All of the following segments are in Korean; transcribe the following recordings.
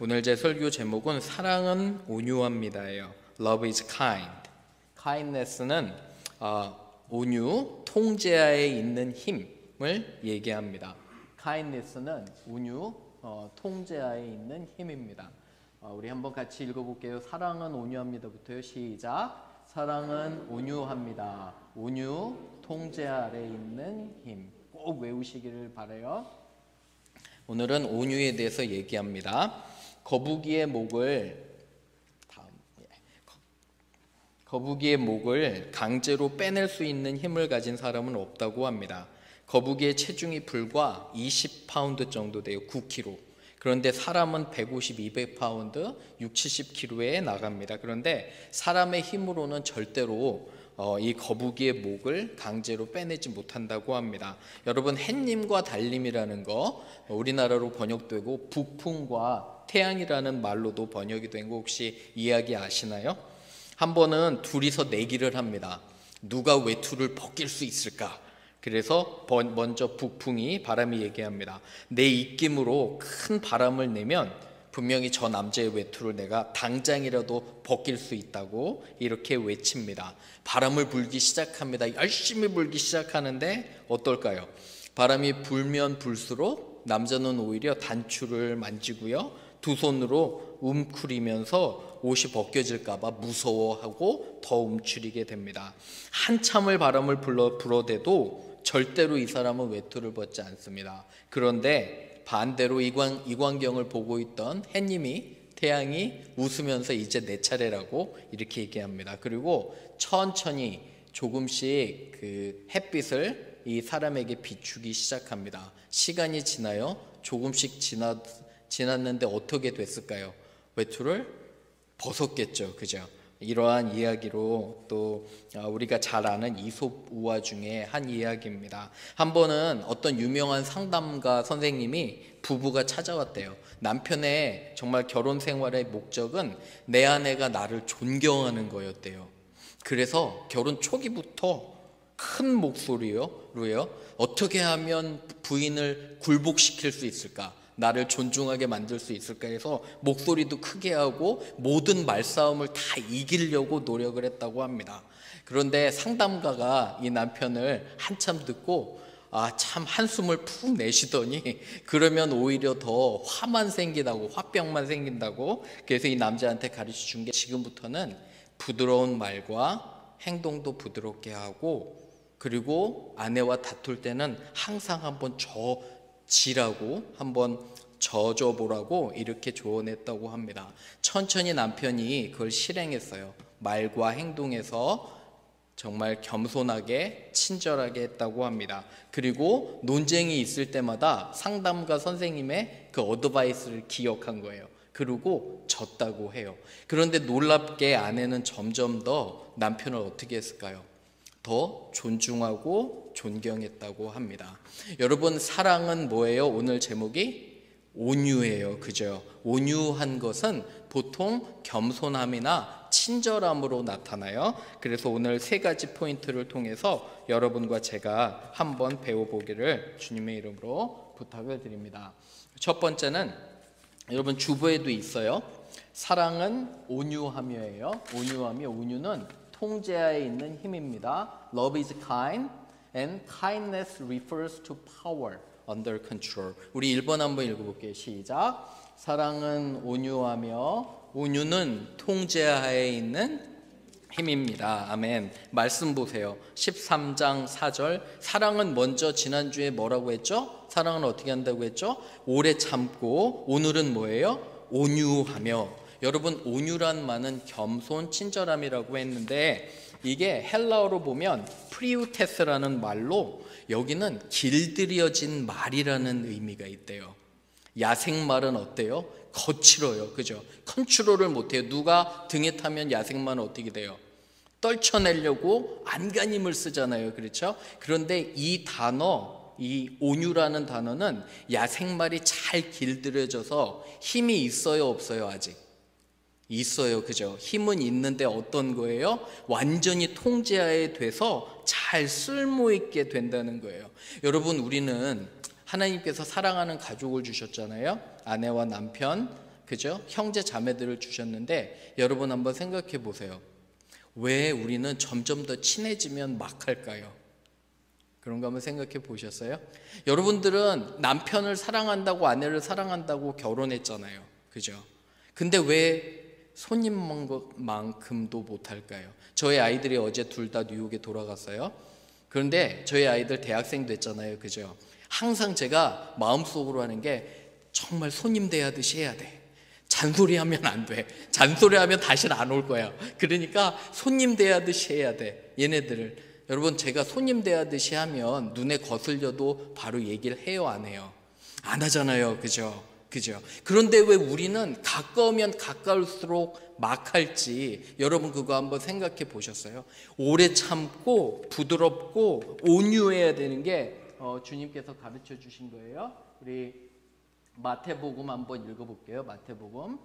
오늘 제 설교 제목은 사랑은 온유합니다예요. Love is kind. Kindness는 온유, 통제하에 있는 힘을 얘기합니다. Kindness는 온유, 통제하에 있는 힘입니다. 우리 한번 같이 읽어볼게요. 사랑은 온유합니다부터요. 시작. 사랑은 온유합니다. 온유, 통제 아래 있는 힘. 꼭 외우시기를 바라요. 오늘은 온유에 대해서 얘기합니다. 거북이의 목을 강제로 빼낼 수 있는 힘을 가진 사람은 없다고 합니다. 거북이의 체중이 불과 20파운드 정도 돼요. 9kg. 그런데 사람은 150, 200파운드, 60, 70kg에 나갑니다. 그런데 사람의 힘으로는 절대로 이 거북이의 목을 강제로 빼내지 못한다고 합니다. 여러분, 햇님과 달님이라는 거 우리나라로 번역되고 북풍과 태양이라는 말로도 번역이 된 거 혹시 이야기 아시나요? 한 번은 둘이서 내기를 합니다. 누가 외투를 벗길 수 있을까? 그래서 먼저 북풍이 바람이 얘기합니다. 내 입김으로 큰 바람을 내면 분명히 저 남자의 외투를 내가 당장이라도 벗길 수 있다고 이렇게 외칩니다. 바람을 불기 시작합니다. 열심히 불기 시작하는데 어떨까요? 바람이 불면 불수록 남자는 오히려 단추를 만지고요. 두 손으로 움츠리면서 옷이 벗겨질까 봐 무서워하고 더 움츠리게 됩니다. 한참을 바람을 불어대도 절대로 이 사람은 외투를 벗지 않습니다. 그런데 반대로 이광경을 보고 있던 햇님이, 태양이 웃으면서 이제 내 차례라고 이렇게 얘기합니다. 그리고 천천히 조금씩 그 햇빛을 이 사람에게 비추기 시작합니다. 시간이 지나요. 조금씩 지났는데 어떻게 됐을까요? 외투를 벗었겠죠. 그죠? 이러한 이야기로 또 우리가 잘 아는 이솝 우화 중에 한 이야기입니다. 한 번은 어떤 유명한 상담가 선생님이 부부가 찾아왔대요. 남편의 정말 결혼 생활의 목적은 내 아내가 나를 존경하는 거였대요. 그래서 결혼 초기부터 큰 목소리로요. 어떻게 하면 부인을 굴복시킬 수 있을까? 나를 존중하게 만들 수 있을까 해서 목소리도 크게 하고 모든 말싸움을 다 이기려고 노력을 했다고 합니다. 그런데 상담가가 이 남편을 한참 듣고 참 한숨을 푹 내쉬더니 그러면 오히려 더 화만 생긴다고, 화병만 생긴다고. 그래서 이 남자한테 가르쳐 준 게 지금부터는 부드러운 말과 행동도 부드럽게 하고, 그리고 아내와 다툴 때는 항상 한번 지라고 한번 져줘보라고 이렇게 조언했다고 합니다. 천천히 남편이 그걸 실행했어요. 말과 행동에서 정말 겸손하게 친절하게 했다고 합니다. 그리고 논쟁이 있을 때마다 상담가 선생님의 그 어드바이스를 기억한 거예요. 그리고 졌다고 해요. 그런데 놀랍게 아내는 점점 더 남편을 어떻게 했을까요? 더 존중하고 존경했다고 합니다. 여러분, 사랑은 뭐예요? 오늘 제목이 온유예요. 그죠? 온유한 것은 보통 겸손함이나 친절함으로 나타나요. 그래서 오늘 세 가지 포인트를 통해서 여러분과 제가 한번 배워보기를 주님의 이름으로 부탁을 드립니다. 첫 번째는 여러분 주보에도 있어요. 사랑은 온유하며예요. 온유는 통제하에 있는 힘입니다. Love is kind and kindness refers to power under control. 우리 1번 한번 읽어볼게요. 시작. 사랑은 온유하며 온유는 통제하에 있는 힘입니다. 아멘. 말씀 보세요. 13장 4절. 사랑은 먼저 지난주에 뭐라고 했죠? 사랑은 어떻게 한다고 했죠? 오래 참고. 오늘은 뭐예요? 온유하며. 여러분, 온유란 말은 겸손, 친절함이라고 했는데 이게 헬라어로 보면 프리우테스라는 말로 여기는 길들여진 말이라는 의미가 있대요. 야생말은 어때요? 거칠어요. 그죠? 컨트롤을 못해요. 누가 등에 타면 야생말은 어떻게 돼요? 떨쳐내려고 안간힘을 쓰잖아요. 그렇죠? 그런데 이 단어, 이 온유라는 단어는 야생말이 잘 길들여져서 힘이 있어요, 없어요? 아직? 있어요. 그죠? 힘은 있는데 어떤 거예요? 완전히 통제하에 돼서 잘 쓸모있게 된다는 거예요. 여러분, 우리는 하나님께서 사랑하는 가족을 주셨잖아요. 아내와 남편, 그죠? 형제 자매들을 주셨는데 여러분 한번 생각해 보세요. 왜 우리는 점점 더 친해지면 막 할까요? 그런 거 한번 생각해 보셨어요? 여러분들은 남편을 사랑한다고 아내를 사랑한다고 결혼했잖아요. 그죠? 근데 왜 손님만큼도 못할까요? 저희 아이들이 어제 둘 다 뉴욕에 돌아갔어요. 그런데 저희 아이들 대학생 됐잖아요. 그죠? 항상 제가 마음속으로 하는 게 정말 손님 대하듯이 해야 돼. 잔소리하면 안 돼. 잔소리하면 다시는 안 올 거야. 그러니까 손님 대하듯이 해야 돼. 얘네들을. 여러분, 제가 손님 대하듯이 하면 눈에 거슬려도 바로 얘기를 해요, 안 해요? 안 하잖아요. 그죠? 그죠? 그런데 왜 우리는 가까우면 가까울수록 막 할지 여러분 그거 한번 생각해 보셨어요? 오래 참고 부드럽고 온유해야 되는 게 주님께서 가르쳐 주신 거예요. 우리 마태복음 한번 읽어볼게요. 마태복음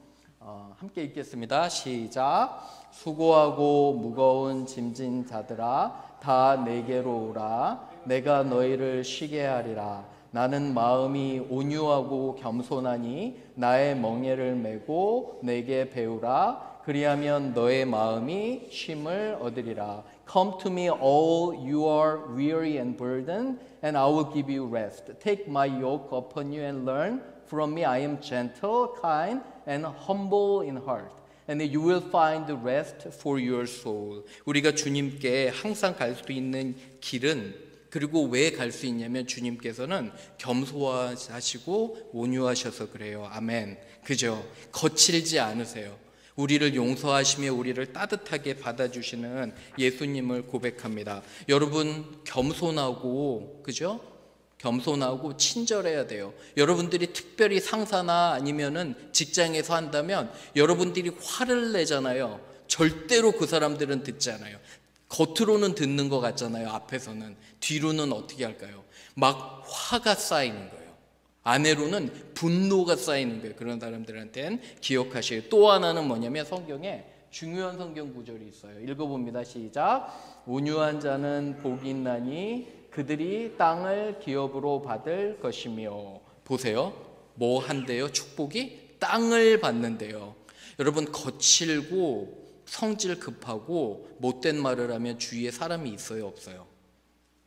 함께 읽겠습니다. 시작. 수고하고 무거운 짐진 자들아 다 내게로 오라. 내가 너희를 쉬게 하리라. 나는 마음이 온유하고 겸손하니 나의 멍에를 메고 내게 배우라. 그리하면 너의 마음이 쉼을 얻으리라. Come to me all you are weary and burdened and I will give you rest. Take my yoke upon you and learn from me. I am gentle, kind and humble in heart. And you will find rest for your soul. 우리가 주님께 항상 갈 수 있는 길은 그리고 왜 갈 수 있냐면 주님께서는 겸손하시고 온유하셔서 그래요. 아멘. 그죠? 거칠지 않으세요. 우리를 용서하시며 우리를 따뜻하게 받아주시는 예수님을 고백합니다. 여러분 겸손하고 그죠? 겸손하고 친절해야 돼요. 여러분들이 특별히 상사나 아니면은 직장에서 한다면 여러분들이 화를 내잖아요. 절대로 그 사람들은 듣지 않아요. 겉으로는 듣는 것 같잖아요. 앞에서는. 뒤로는 어떻게 할까요? 막 화가 쌓이는 거예요. 안으로는 분노가 쌓이는 거예요. 그런 사람들한테는 기억하셔요. 또 하나는 뭐냐면 성경에 중요한 성경 구절이 있어요. 읽어봅니다. 시작. 온유한 자는 복이 있나니 그들이 땅을 기업으로 받을 것이며. 보세요. 뭐 한대요? 축복이? 땅을 받는데요. 여러분 거칠고 성질 급하고 못된 말을 하면 주위에 사람이 있어요, 없어요?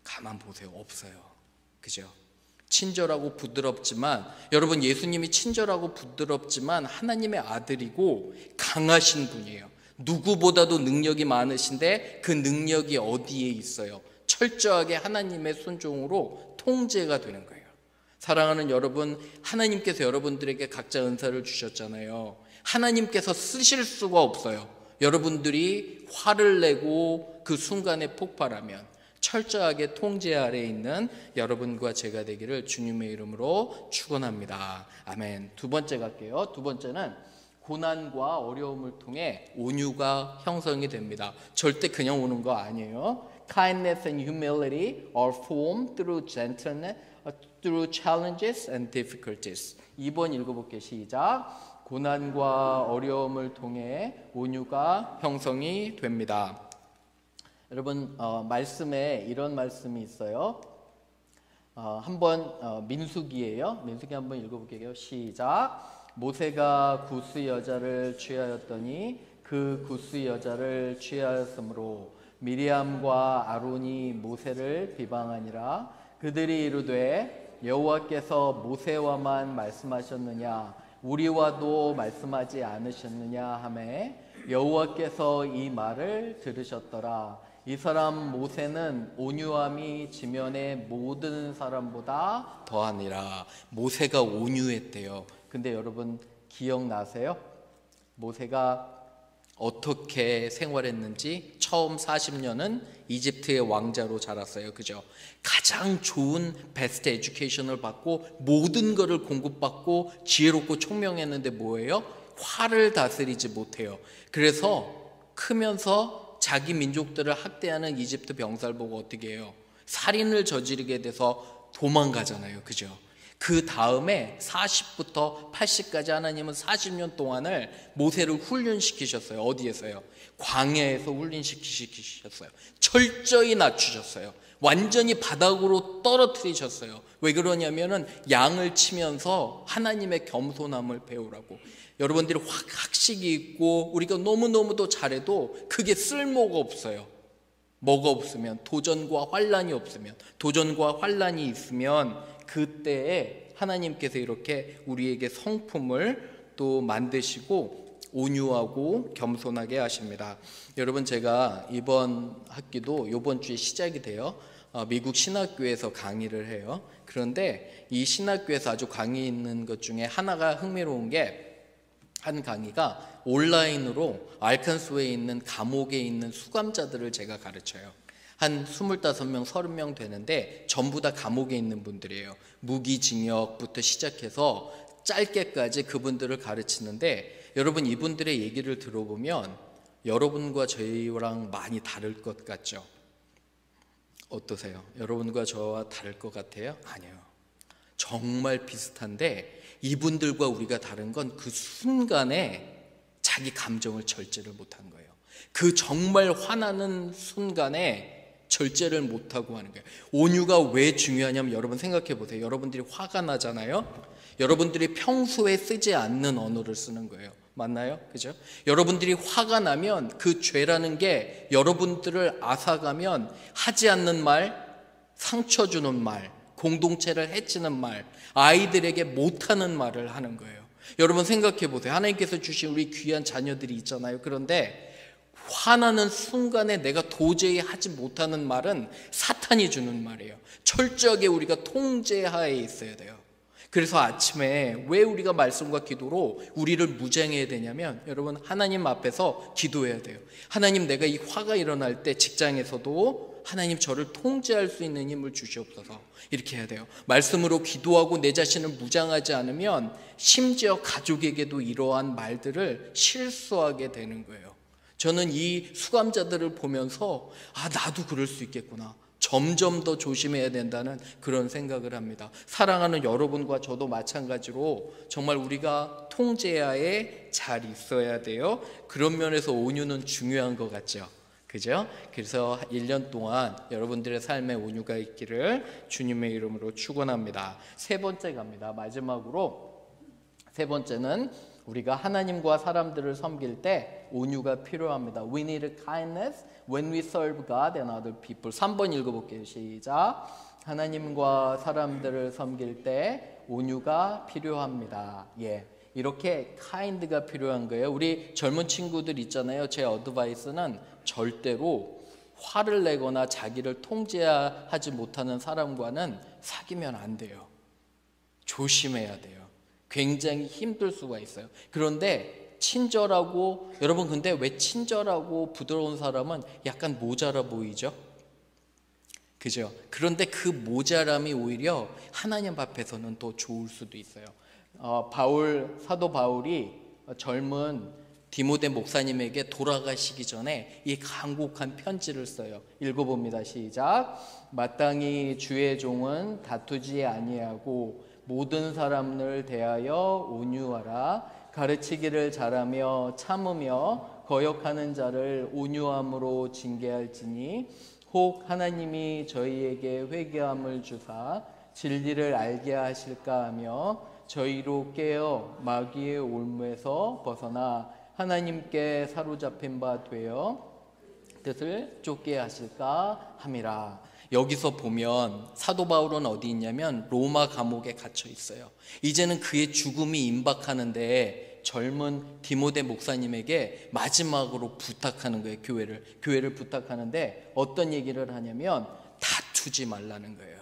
가만 보세요. 없어요. 그죠? 친절하고 부드럽지만 여러분 예수님이 친절하고 부드럽지만 하나님의 아들이고 강하신 분이에요. 누구보다도 능력이 많으신데 그 능력이 어디에 있어요? 철저하게 하나님의 순종으로 통제가 되는 거예요. 사랑하는 여러분, 하나님께서 여러분들에게 각자 은사를 주셨잖아요. 하나님께서 쓰실 수가 없어요. 여러분들이 화를 내고 그 순간에 폭발하면 철저하게 통제 아래에 있는 여러분과 제가 되기를 주님의 이름으로 축원합니다. 아멘. 두 번째 갈게요. 두 번째는 고난과 어려움을 통해 온유가 형성이 됩니다. 절대 그냥 오는 거 아니에요. Kindness and humility are formed through gentleness, through challenges and difficulties. 2번 읽어볼게요. 시작. 고난과 어려움을 통해 온유가 형성이 됩니다. 여러분 말씀에 이런 말씀이 있어요. 한번 민수기예요. 민수기 한번 읽어볼게요. 시작. 모세가 구스 여자를 취하였더니 그 구스 여자를 취하였으므로 미리암과 아론이 모세를 비방하니라. 그들이 이르되 여호와께서 모세와만 말씀하셨느냐 우리와도 말씀하지 않으셨느냐 하매 여호와께서 이 말을 들으셨더라. 이 사람 모세는 온유함이 지면의 모든 사람보다 더하니라. 모세가 온유했대요. 근데 여러분 기억나세요? 모세가 어떻게 생활했는지 처음 40년은 이집트의 왕자로 자랐어요. 그죠? 가장 좋은 베스트 에듀케이션을 받고 모든 것을 공급받고 지혜롭고 총명했는데 뭐예요? 화를 다스리지 못해요. 그래서 크면서 자기 민족들을 학대하는 이집트 병사를 보고 어떻게 해요? 살인을 저지르게 돼서 도망가잖아요. 그죠? 그 다음에 40부터 80까지 하나님은 40년 동안을 모세를 훈련시키셨어요. 어디에서요? 광야에서 훈련시키셨어요. 철저히 낮추셨어요. 완전히 바닥으로 떨어뜨리셨어요. 왜 그러냐면은 양을 치면서 하나님의 겸손함을 배우라고. 여러분들이 학식이 있고 우리가 너무너무도 잘해도 그게 쓸모가 없어요. 뭐가 없으면, 도전과 환란이 없으면, 도전과 환란이 있으면 그때에 하나님께서 이렇게 우리에게 성품을 또 만드시고 온유하고 겸손하게 하십니다. 여러분, 제가 이번 학기도 이번 주에 시작이 돼요. 미국 신학교에서 강의를 해요. 그런데 이 신학교에서 아주 강의 있는 것 중에 하나가 흥미로운 게, 한 강의가 온라인으로 알칸소에 있는 감옥에 있는 수감자들을 제가 가르쳐요. 한 25명, 30명 되는데 전부 다 감옥에 있는 분들이에요. 무기징역부터 시작해서 짧게까지 그분들을 가르치는데, 여러분, 이분들의 얘기를 들어보면 여러분과 저희랑 많이 다를 것 같죠? 어떠세요? 여러분과 저와 다를 것 같아요? 아니에요. 정말 비슷한데 이분들과 우리가 다른 건 그 순간에 자기 감정을 절제를 못한 거예요. 그 정말 화나는 순간에 절제를 못하고 하는 거예요. 온유가 왜 중요하냐면, 여러분 생각해 보세요. 여러분들이 화가 나잖아요. 여러분들이 평소에 쓰지 않는 언어를 쓰는 거예요. 맞나요? 그죠? 여러분들이 화가 나면 그 죄라는 게 여러분들을 앗아가면 하지 않는 말, 상처 주는 말, 공동체를 해치는 말, 아이들에게 못하는 말을 하는 거예요. 여러분 생각해 보세요. 하나님께서 주신 우리 귀한 자녀들이 있잖아요. 그런데 화나는 순간에 내가 도저히 하지 못하는 말은 사탄이 주는 말이에요. 철저하게 우리가 통제하에 있어야 돼요. 그래서 아침에 왜 우리가 말씀과 기도로 우리를 무장해야 되냐면, 여러분, 하나님 앞에서 기도해야 돼요. 하나님, 내가 이 화가 일어날 때 직장에서도 하나님 저를 통제할 수 있는 힘을 주시옵소서, 이렇게 해야 돼요. 말씀으로 기도하고 내 자신을 무장하지 않으면 심지어 가족에게도 이러한 말들을 실수하게 되는 거예요. 저는 이 수감자들을 보면서 나도 그럴 수 있겠구나, 점점 더 조심해야 된다는 그런 생각을 합니다. 사랑하는 여러분과 저도 마찬가지로 정말 우리가 통제하에 잘 있어야 돼요. 그런 면에서 온유는 중요한 것 같죠? 그죠? 그래서 1년 동안 여러분들의 삶에 온유가 있기를 주님의 이름으로 축원합니다. 세 번째 갑니다. 마지막으로 세 번째는 우리가 하나님과 사람들을 섬길 때 온유가 필요합니다. We need kindness when we serve God and other people. 3번 읽어볼게요. 시작. 하나님과 사람들을 섬길 때 온유가 필요합니다. 이렇게 kind가 필요한 거예요. 우리 젊은 친구들 있잖아요. 제 어드바이스는 절대로 화를 내거나 자기를 통제하지 못하는 사람과는 사귀면 안 돼요. 조심해야 돼요. 굉장히 힘들 수가 있어요. 그런데 친절하고, 여러분 근데 왜 친절하고 부드러운 사람은 약간 모자라 보이죠? 그죠? 그런데 그 모자람이 오히려 하나님 앞에서는 더 좋을 수도 있어요. 사도 바울이 젊은 디모데 목사님에게 돌아가시기 전에 이 간곡한 편지를 써요. 읽어봅니다. 시작. 마땅히 주의 종은 다투지 아니하고 모든 사람을 대하여 온유하라. 가르치기를 잘하며 참으며 거역하는 자를 온유함으로 징계할지니, 혹 하나님이 저희에게 회개함을 주사 진리를 알게 하실까 하며 저희로 깨어 마귀의 올무에서 벗어나 하나님께 사로잡힌 바 되어 뜻을 쫓게 하실까 함이라. 여기서 보면 사도 바울은 어디 있냐면 로마 감옥에 갇혀 있어요. 이제는 그의 죽음이 임박하는데 젊은 디모데 목사님에게 마지막으로 부탁하는 거예요. 교회를 부탁하는데 어떤 얘기를 하냐면 다투지 말라는 거예요.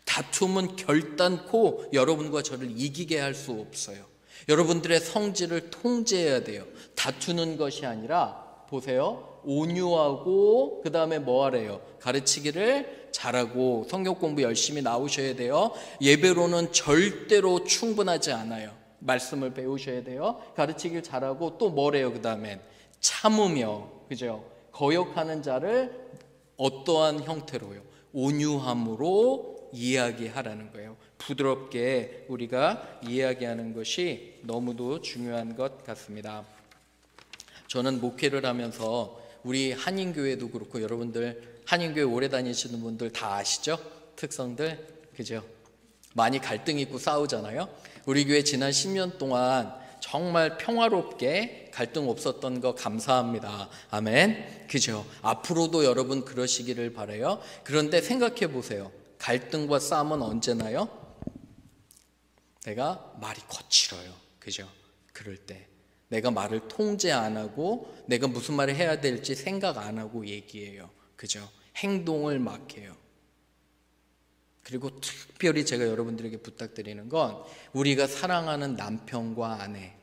다툼은 결단코 여러분과 저를 이기게 할 수 없어요. 여러분들의 성질을 통제해야 돼요. 다투는 것이 아니라, 보세요, 온유하고 그 다음에 뭐 하래요? 가르치기를 잘하고 성경 공부 열심히 나오셔야 돼요. 예배로는 절대로 충분하지 않아요. 말씀을 배우셔야 돼요. 가르치기를 잘하고 또 뭐래요? 그 다음엔 참으며, 그죠? 거역하는 자를 어떠한 형태로요? 온유함으로 이야기하라는 거예요. 부드럽게 우리가 이야기하는 것이 너무도 중요한 것 같습니다. 저는 목회를 하면서 우리 한인교회도 그렇고, 여러분들 한인교회 오래 다니시는 분들 다 아시죠? 특성들, 그죠? 많이 갈등 있고 싸우잖아요. 우리 교회 지난 10년 동안 정말 평화롭게 갈등 없었던 거 감사합니다. 아멘. 그죠? 앞으로도 여러분 그러시기를 바라요. 그런데 생각해 보세요. 갈등과 싸움은 언제나요? 내가 말이 거칠어요. 그죠? 그럴 때 내가 말을 통제 안 하고 내가 무슨 말을 해야 될지 생각 안 하고 얘기해요. 그죠? 행동을 막 해요. 그리고 특별히 제가 여러분들에게 부탁드리는 건 우리가 사랑하는 남편과 아내,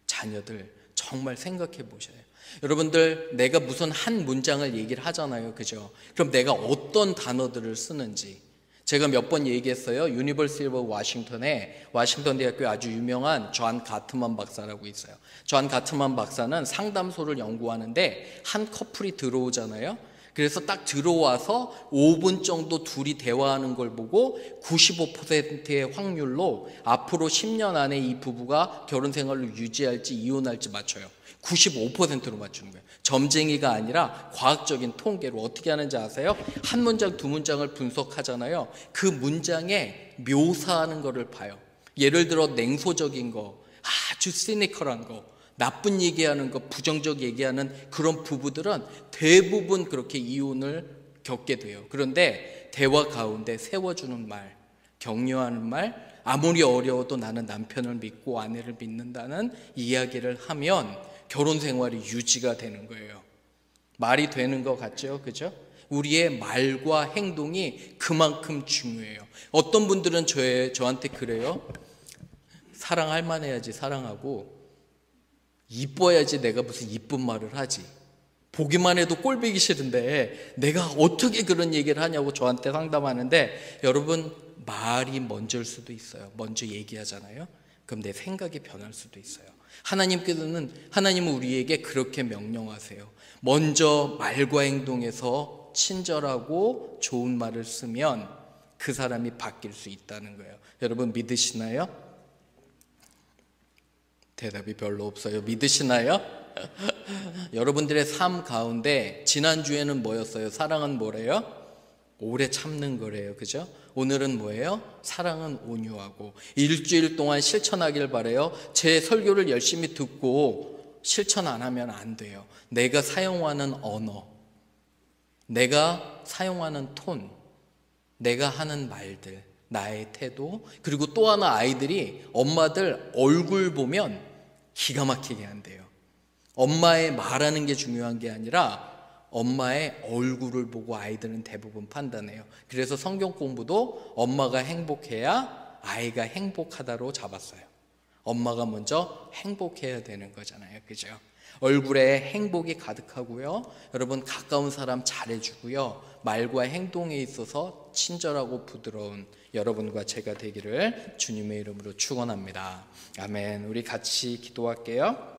자녀들 정말 생각해 보셔요. 여러분들 내가 무슨 한 문장을 얘기를 하잖아요. 그죠? 그럼 내가 어떤 단어들을 쓰는지 제가 몇 번 얘기했어요. 유니버시티 오브 워싱턴에 워싱턴 대학교에 아주 유명한 존 가트만 박사라고 있어요. 존 가트만 박사는 상담소를 연구하는데 한 커플이 들어오잖아요. 그래서 딱 들어와서 5분 정도 둘이 대화하는 걸 보고 95%의 확률로 앞으로 10년 안에 이 부부가 결혼 생활을 유지할지 이혼할지 맞춰요. 95%로 맞추는 거예요. 점쟁이가 아니라 과학적인 통계로. 어떻게 하는지 아세요? 한 문장 두 문장을 분석하잖아요. 그 문장에 묘사하는 거를 봐요. 예를 들어 냉소적인 거, 아주 시니컬한 거, 나쁜 얘기하는 거, 부정적 얘기하는 그런 부부들은 대부분 그렇게 이혼을 겪게 돼요. 그런데 대화 가운데 세워주는 말, 격려하는 말, 아무리 어려워도 나는 남편을 믿고 아내를 믿는다는 이야기를 하면 결혼 생활이 유지가 되는 거예요. 말이 되는 것 같죠? 그죠? 우리의 말과 행동이 그만큼 중요해요. 어떤 분들은 저한테 그래요. 사랑할 만해야지 사랑하고 이뻐야지 내가 무슨 이쁜 말을 하지. 보기만 해도 꼴보기 싫은데 내가 어떻게 그런 얘기를 하냐고 저한테 상담하는데 여러분 말이 먼저일 수도 있어요. 먼저 얘기하잖아요. 그럼 내 생각이 변할 수도 있어요. 하나님은 우리에게 그렇게 명령하세요. 먼저 말과 행동에서 친절하고 좋은 말을 쓰면 그 사람이 바뀔 수 있다는 거예요. 여러분 믿으시나요? 대답이 별로 없어요. 믿으시나요? 여러분들의 삶 가운데 지난주에는 뭐였어요? 사랑은 뭐래요? 오래 참는 거래요. 그죠? 오늘은 뭐예요? 사랑은 온유하고. 일주일 동안 실천하길 바래요. 제 설교를 열심히 듣고 실천 안 하면 안 돼요. 내가 사용하는 언어, 내가 사용하는 톤, 내가 하는 말들, 나의 태도, 그리고 또 하나 아이들이 엄마들 얼굴 보면 기가 막히게 한대요. 엄마의 말하는 게 중요한 게 아니라 엄마의 얼굴을 보고 아이들은 대부분 판단해요. 그래서 성경 공부도 엄마가 행복해야 아이가 행복하다로 잡았어요. 엄마가 먼저 행복해야 되는 거잖아요. 그죠? 얼굴에 행복이 가득하고요. 여러분 가까운 사람 잘해주고요. 말과 행동에 있어서 친절하고 부드러운 여러분과 제가 되기를 주님의 이름으로 축원합니다. 아멘. 우리 같이 기도할게요.